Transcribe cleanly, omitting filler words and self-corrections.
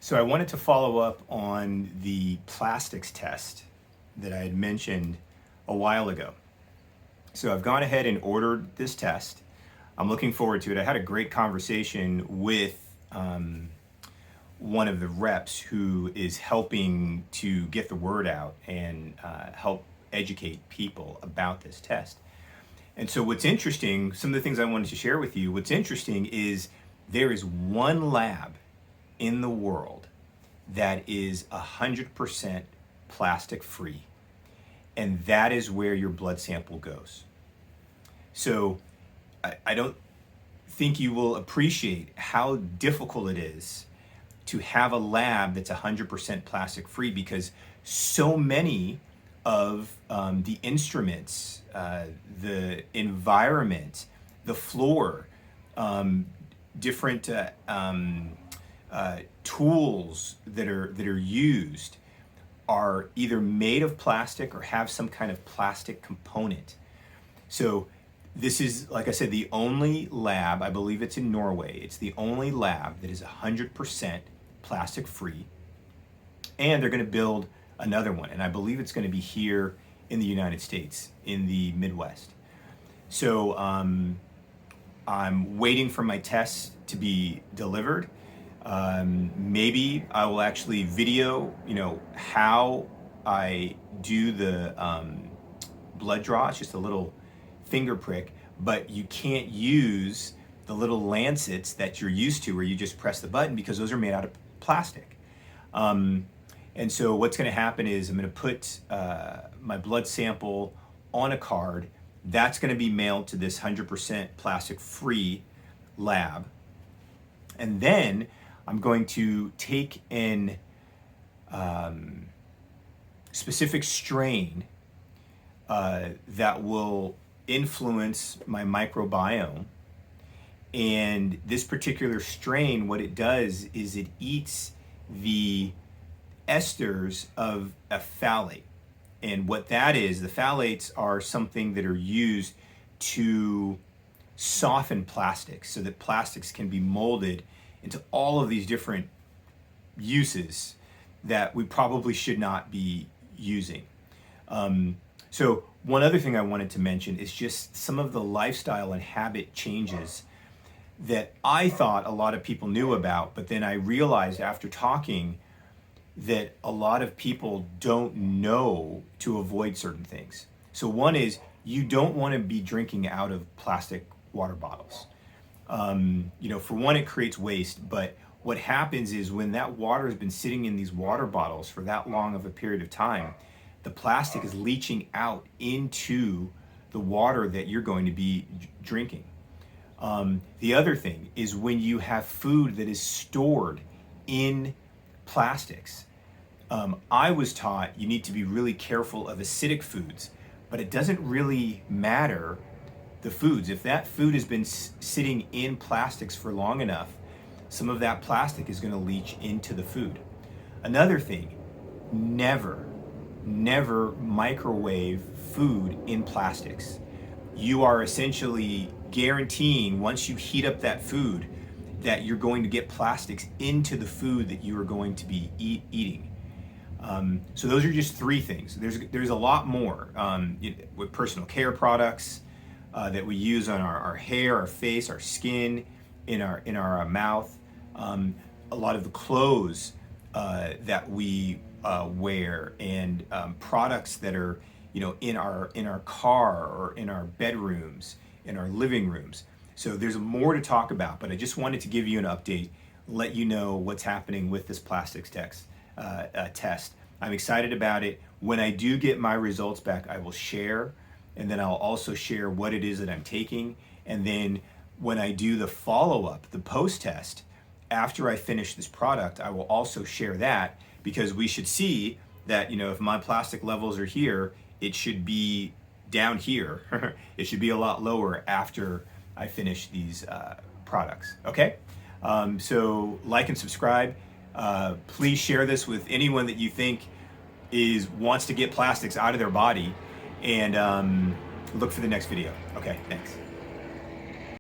So I wanted to follow up on the plastics test that I had mentioned a while ago. So I've gone ahead and ordered this test. I'm looking forward to it. I had a great conversation with one of the reps who is helping to get the word out and help educate people about this test. And so what's interesting, some of the things I wanted to share with you, what's interesting is there is one lab in the world that is 100% plastic free, and that is where your blood sample goes. So I don't think you will appreciate how difficult it is to have a lab that's 100% plastic free, because so many of the instruments, the environment, the floor, different tools that are used are either made of plastic or have some kind of plastic component. So this is, like I said, the only lab, I believe it's in Norway, it's the only lab that is 100% plastic free, and they're going to build another one, and I believe it's going to be here in the United States, in the Midwest. So I'm waiting for my tests to be delivered. Maybe I will actually video, how I do the blood draw. It's just a little finger prick, but you can't use the little lancets that you're used to where you just press the button, because those are made out of plastic. And so what's going to happen is I'm going to put my blood sample on a card. That's going to be mailed to this 100% plastic free lab. And then I'm going to take an specific strain that will influence my microbiome. And this particular strain, what it does is it eats the esters of a phthalate. And what that is, the phthalates are something that are used to soften plastics so that plastics can be molded into all of these different uses that we probably should not be using. So one other thing I wanted to mention is just some of the lifestyle and habit changes that I thought a lot of people knew about, but then I realized after talking that a lot of people don't know to avoid certain things. So one is, you don't want to be drinking out of plastic water bottles. For one, it creates waste, but what happens is when that water has been sitting in these water bottles for that long of a period of time, the plastic is leaching out into the water that you're going to be drinking. The other thing is when you have food that is stored in plastics. I was taught you need to be really careful of acidic foods, but it doesn't really matter the foods. If that food has been sitting in plastics for long enough, some of that plastic is going to leach into the food. Another thing, never microwave food in plastics. You are essentially guaranteeing, once you heat up that food, that you're going to get plastics into the food that you are going to be eating. So those are just three things. There's a lot more with personal care products that we use on our hair, our face, our skin, in our mouth. A lot of the clothes that we wear, and products that are in our car or in our bedrooms, in our living rooms. So there's more to talk about, but I just wanted to give you an update, let you know what's happening with this plastics test. I'm excited about it. When I do get my results back, I will share, and then I'll also share what it is that I'm taking. And then when I do the follow-up, the post-test, after I finish this product, I will also share that, because we should see that, if my plastic levels are here, it should be down here. It should be a lot lower after I finish these products, okay? So like and subscribe. Please share this with anyone that you think wants to get plastics out of their body, and look for the next video. Okay, thanks.